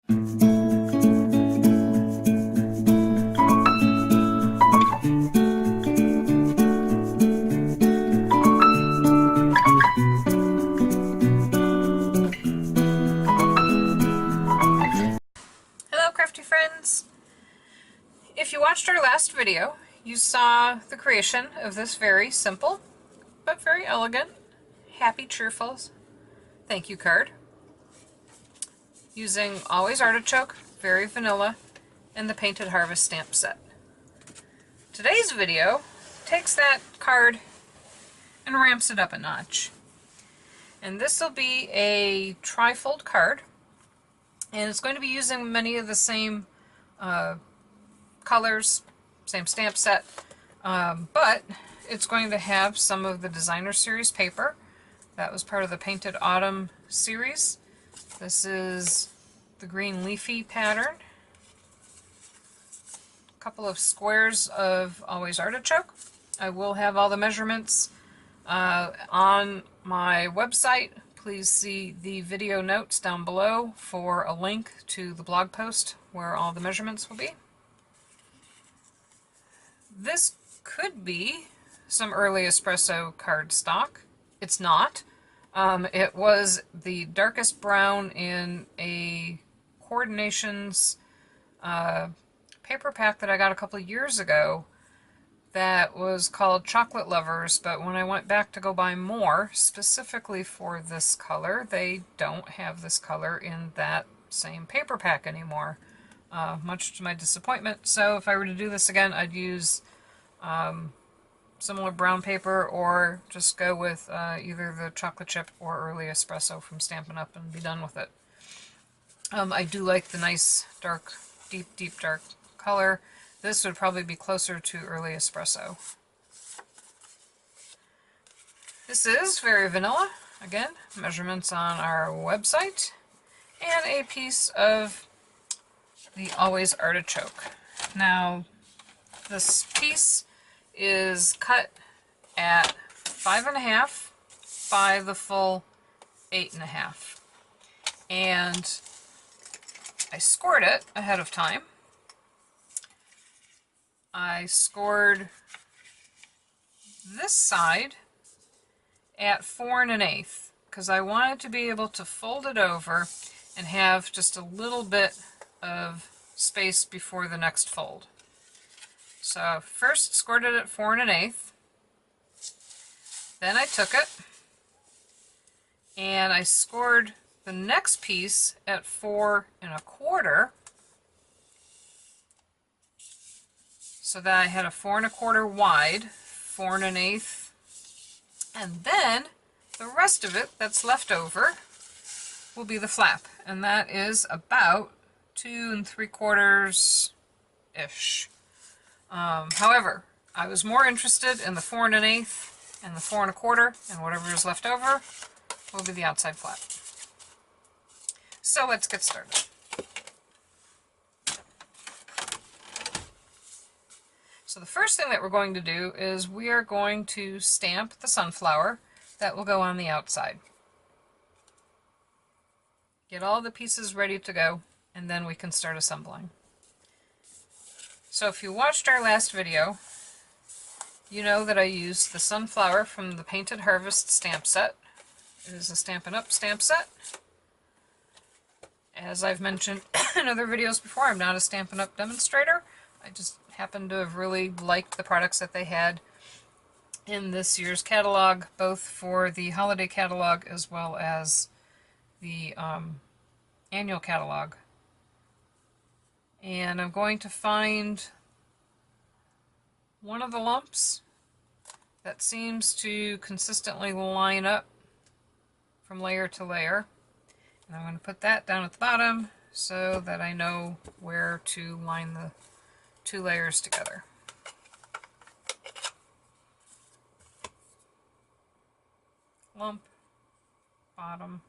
Hello crafty friends! If you watched our last video, you saw the creation of this very simple but very elegant, happy, cheerful thank you card using Always Artichoke, very vanilla, and the Painted Harvest stamp set. Today's video takes that card and ramps it up a notch. And this will be a trifold card, and it's going to be using many of the same colors, same stamp set, but it's going to have some of the Designer Series paper. That was part of the Painted Autumn series. This is the green leafy pattern. A couple of squares of Always Artichoke. I will have all the measurements on my website. Please see the video notes down below for a link to the blog post where all the measurements will be. This could be some early espresso cardstock. It's not. It was the darkest brown in a Coordinations paper pack that I got a couple of years ago that was called Chocolate Lovers, but when I went back to go buy more, specifically for this color, they don't have this color in that same paper pack anymore, much to my disappointment. So if I were to do this again, I'd use similar brown paper, or just go with either the chocolate chip or early espresso from Stampin' Up and be done with it. I do like the nice dark, deep dark color. This would probably be closer to early espresso. This is very vanilla. Again, measurements on our website, and a piece of the Always Artichoke. Now, this piece is cut at 5.5 by the full 8.5, and I scored it ahead of time. I scored this side at 4 1/8 because I wanted to be able to fold it over and have just a little bit of space before the next fold. So first scored it at 4 1/8, then I took it and I scored the next piece at 4 1/4, so that I had a 4 1/4 wide, 4 1/8, and then the rest of it that's left over will be the flap, and that is about 2 3/4-ish. However, I was more interested in the 4 1/8 and the 4 1/4, and whatever is left over will be the outside flap. So let's get started. So the first thing that we're going to do is we are going to stamp the sunflower that will go on the outside. Get all the pieces ready to go, and then we can start assembling. So if you watched our last video, you know that I used the sunflower from the Painted Harvest stamp set. It is a Stampin' Up stamp set. As I've mentioned in other videos before, I'm not a Stampin' Up demonstrator. I just happen to have really liked the products that they had in this year's catalog, both for the holiday catalog as well as the annual catalog. And I'm going to find one of the lumps that seems to consistently line up from layer to layer. And I'm going to put that down at the bottom so that I know where to line the two layers together. Lump, bottom.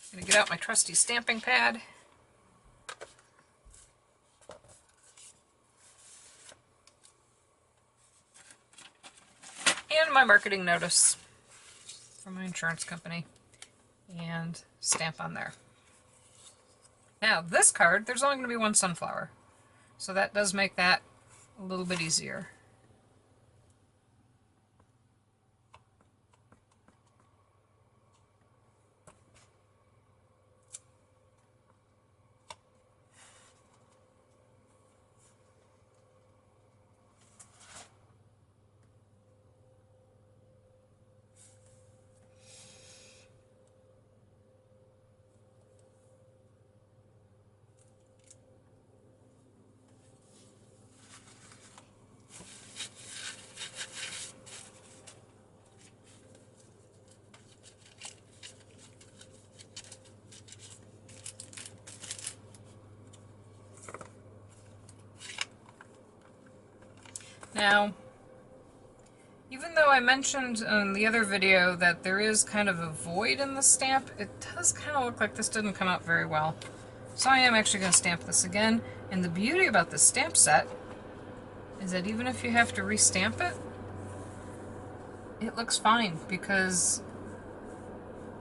I'm going to get out my trusty stamping pad. And my marketing notice from my insurance company. and stamp on there. Now this card, there's only going to be one sunflower, so that does make that a little bit easier. Now, even though I mentioned in the other video that there is kind of a void in the stamp, it does kind of look like this didn't come out very well. So I am actually going to stamp this again. And the beauty about this stamp set is that even if you have to restamp it, it looks fine because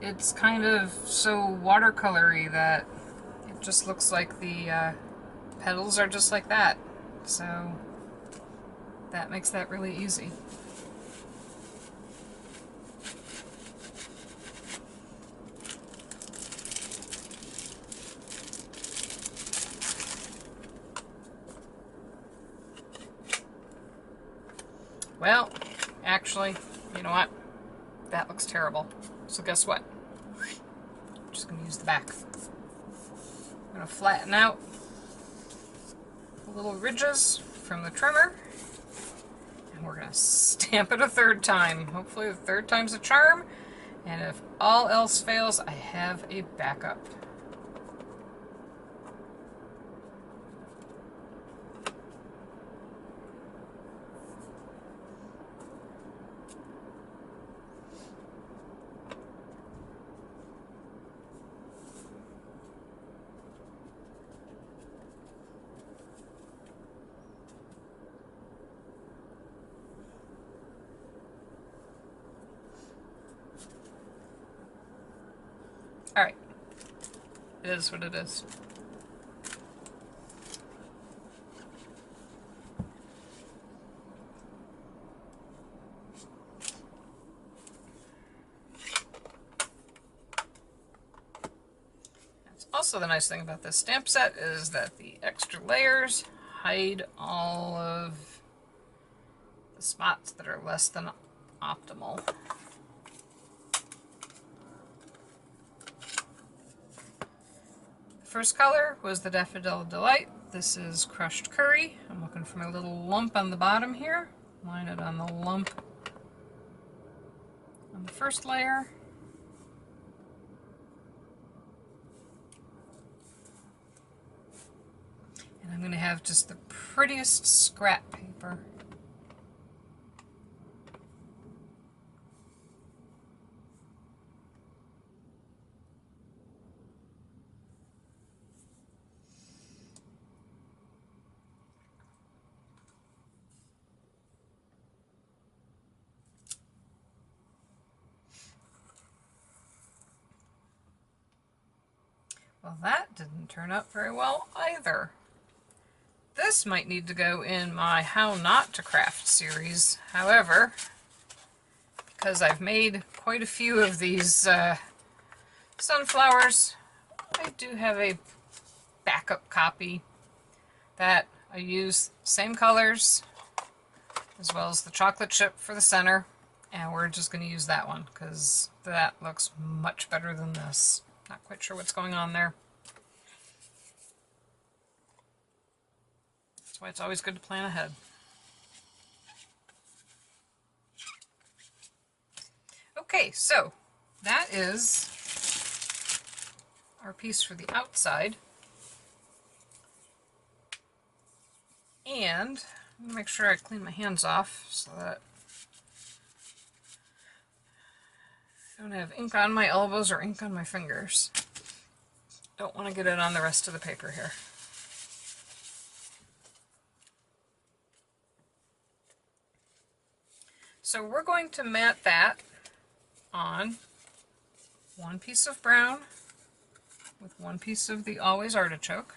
it's kind of so watercolory that it just looks like the petals are just like that. So that makes that really easy. Well, actually, you know what? That looks terrible. So guess what? I'm just going to use the back. I'm going to flatten out the little ridges from the trimmer. And we're going to stamp it a third time. Hopefully the third time's a charm. And if all else fails, I have a backup. Alright. It is what it is. That's also the nice thing about this stamp set is that the extra layers hide all of the spots that are less than optimal. First color was the Daffodil Delight. This is Crushed Curry. I'm looking for my little lump on the bottom here. Line it on the lump on the first layer. And I'm going to have just the prettiest scrap paper. Well, that didn't turn out very well either. This might need to go in my How Not to Craft series. However, because I've made quite a few of these sunflowers, I do have a backup copy that I use same colors as well as the chocolate chip for the center, and we're just going to use that one because that looks much better than this. Not quite sure what's going on there. That's why it's always good to plan ahead. Okay, so that is our piece for the outside. And I'm going to make sure I clean my hands off so that I don't have ink on my elbows or ink on my fingers. Don't want to get it on the rest of the paper here. So we're going to mat that on one piece of brown with one piece of the Always Artichoke.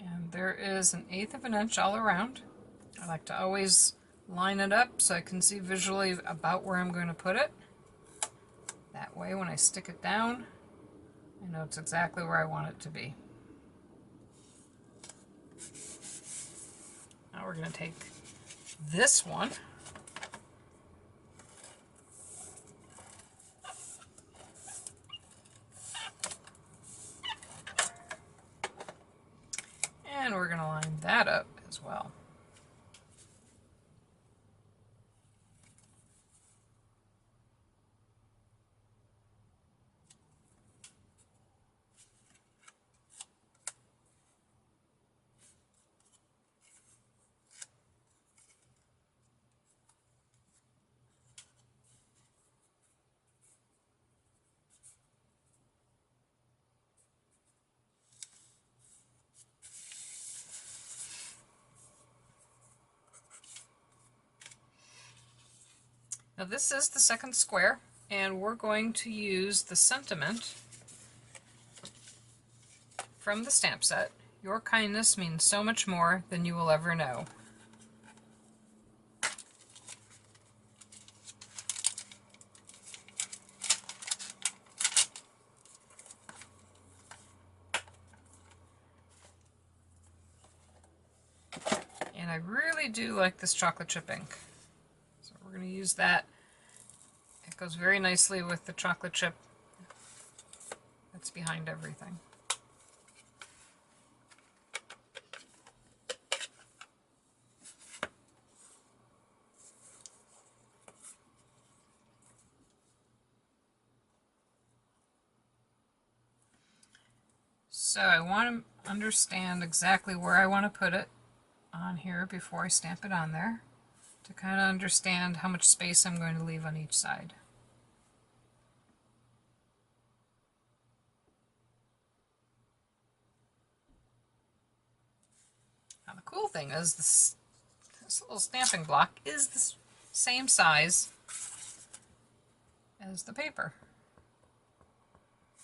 And there is 1/8 of an inch all around. I like to always line it up so I can see visually about where I'm going to put it. That way when I stick it down, I know it's exactly where I want it to be. Now we're going to take this one and we're going to line that up as well. Now this is the second square, and we're going to use the sentiment from the stamp set. Your kindness means so much more than you will ever know. And I really do like this chocolate chip ink. So we're going to use that. It goes very nicely with the chocolate chip that's behind everything. So I want to understand exactly where I want to put it on here before I stamp it on there, to kind of understand how much space I'm going to leave on each side. Now the cool thing is this little stamping block is the same size as the paper.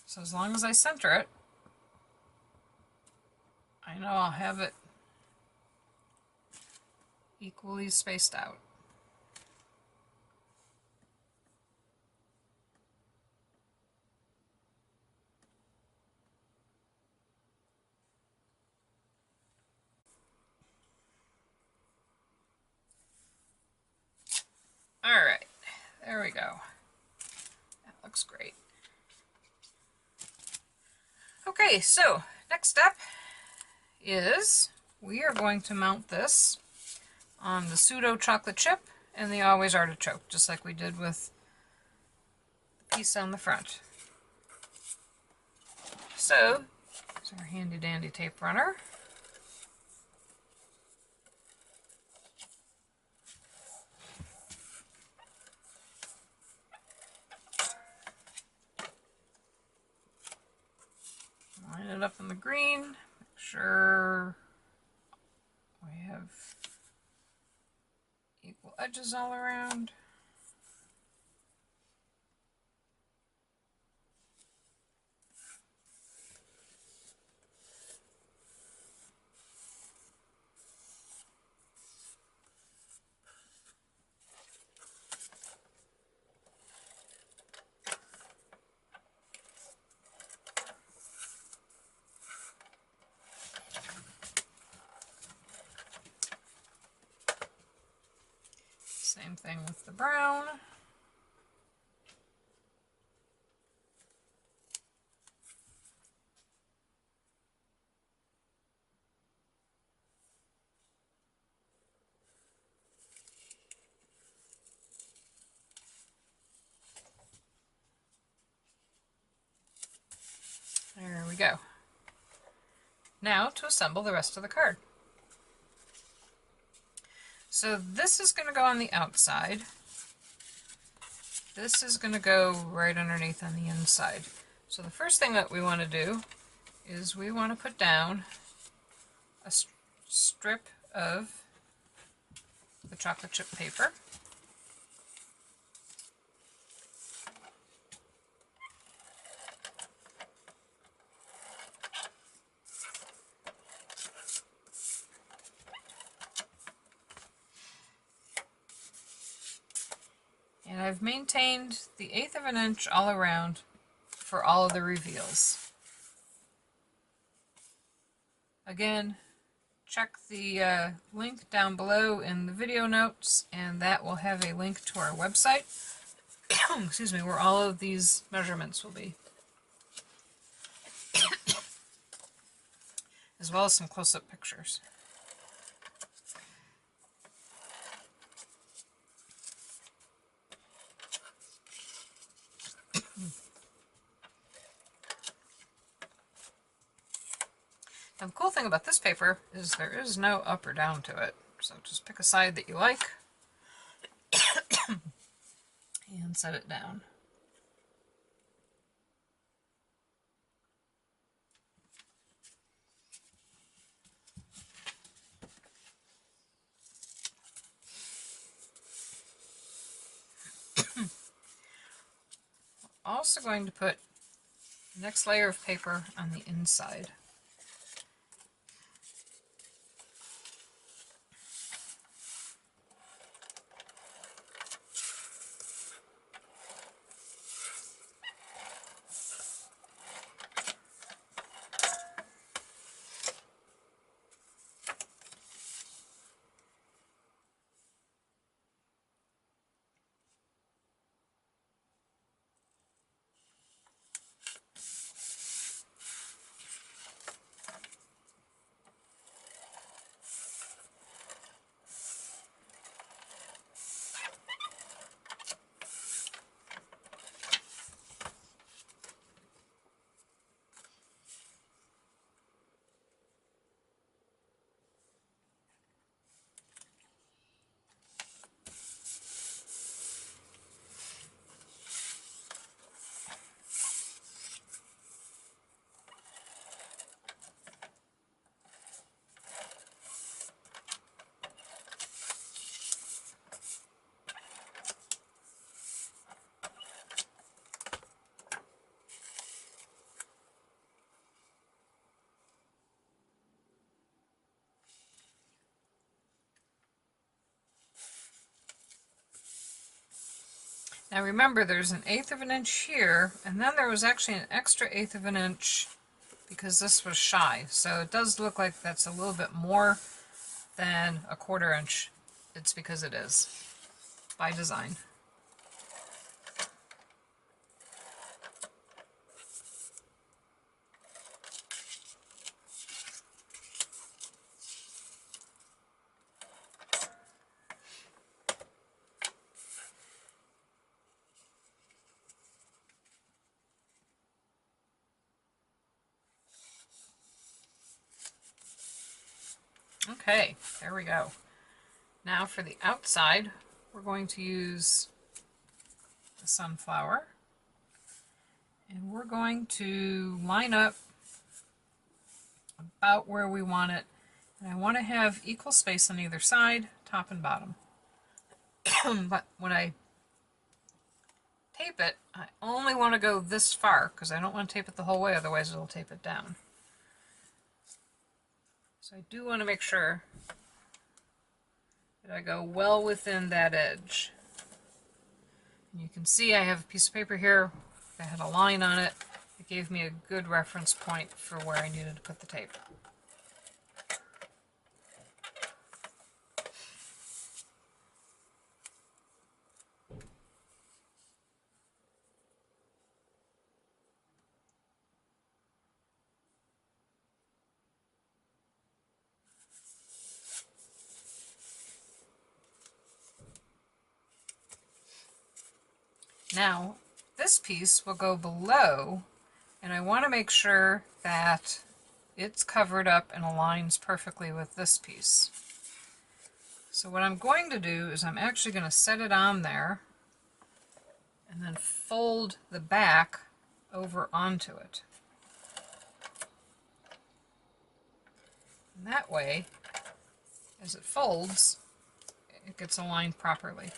So as long as I center it, I know I'll have it equally spaced out. Alright, there we go. That looks great. Okay, so next step is we are going to mount this on the pseudo chocolate chip and the Always Artichoke, just like we did with the piece on the front. So, here's our handy dandy tape runner. Line it up in the green, make sure we have equal edges all around. Same thing with the brown. There we go. Now to assemble the rest of the card. So this is going to go on the outside, this is going to go right underneath on the inside. So the first thing that we want to do is we want to put down a strip of the chocolate chip paper. And I've maintained the 1/8 of an inch all around for all of the reveals. Again, check the link down below in the video notes, and that will have a link to our website, excuse me, where all of these measurements will be, as well as some close-up pictures. Now the cool thing about this paper is there is no up or down to it, so just pick a side that you like and set it down. Also going to put the next layer of paper on the inside. Now remember, there's an 1/8 of an inch here, and then there was actually an extra 1/8 of an inch because this was shy. So it does look like that's a little bit more than a 1/4 inch. It's because it is, by design. Okay, there we go. Now for the outside, we're going to use the sunflower, and we're going to line up about where we want it. And I want to have equal space on either side, top and bottom. But when I tape it, I only want to go this far because I don't want to tape it the whole way, otherwise it'll tape it down. So I do want to make sure that I go well within that edge. And you can see I have a piece of paper here that had a line on it. It gave me a good reference point for where I needed to put the tape. Now, this piece will go below, and I want to make sure that it's covered up and aligns perfectly with this piece. So what I'm going to do is I'm actually going to set it on there, and then fold the back over onto it. And that way, as it folds, it gets aligned properly.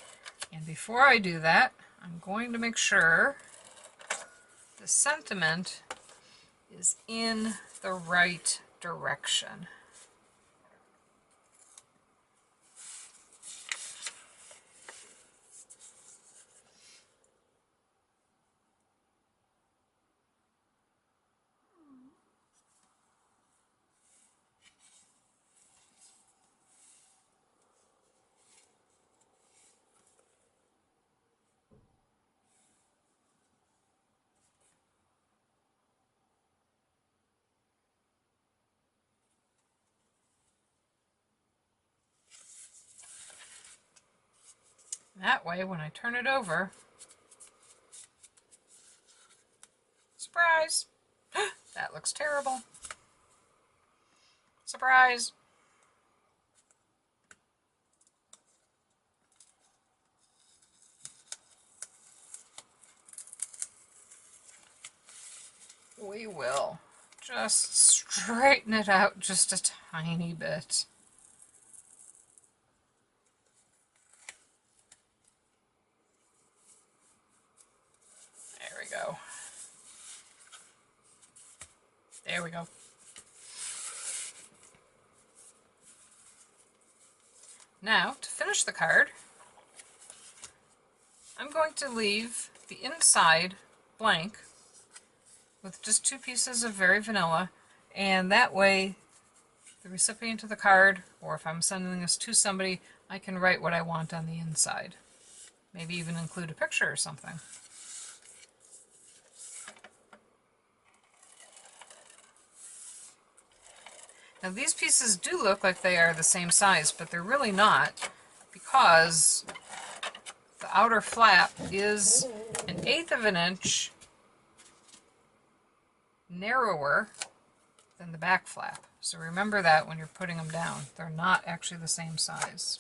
And before I do that, I'm going to make sure the sentiment is in the right direction. That way, when I turn it over, surprise! That looks terrible. Surprise! We will just straighten it out just a tiny bit. There we go. There we go. Now, to finish the card, I'm going to leave the inside blank with just 2 pieces of very vanilla, and that way the recipient of the card, or if I'm sending this to somebody, I can write what I want on the inside. Maybe even include a picture or something. Now these pieces do look like they are the same size, but they're really not, because the outer flap is 1/8 of an inch narrower than the back flap. So remember that when you're putting them down. They're not actually the same size.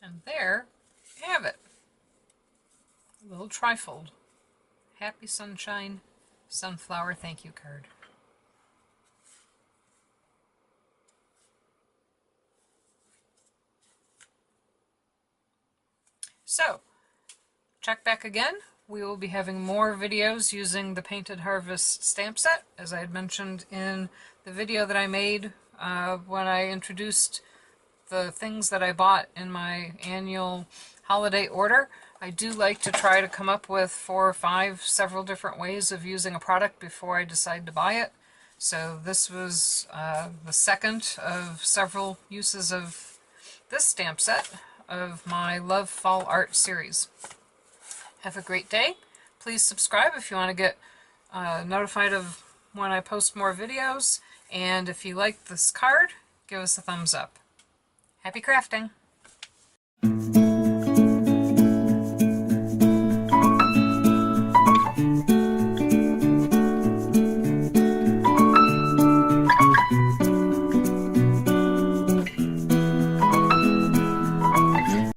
And there you have it. A little trifold. Happy Sunshine Sunflower Thank You card. So, check back again. We will be having more videos using the Painted Harvest stamp set, as I had mentioned in the video that I made when I introduced the things that I bought in my annual holiday order. I do like to try to come up with 4 or 5 several different ways of using a product before I decide to buy it. So this was the second of several uses of this stamp set of my Love Fall Art series. Have a great day. Please subscribe if you want to get notified of when I post more videos. And if you like this card, give us a thumbs up. Happy crafting!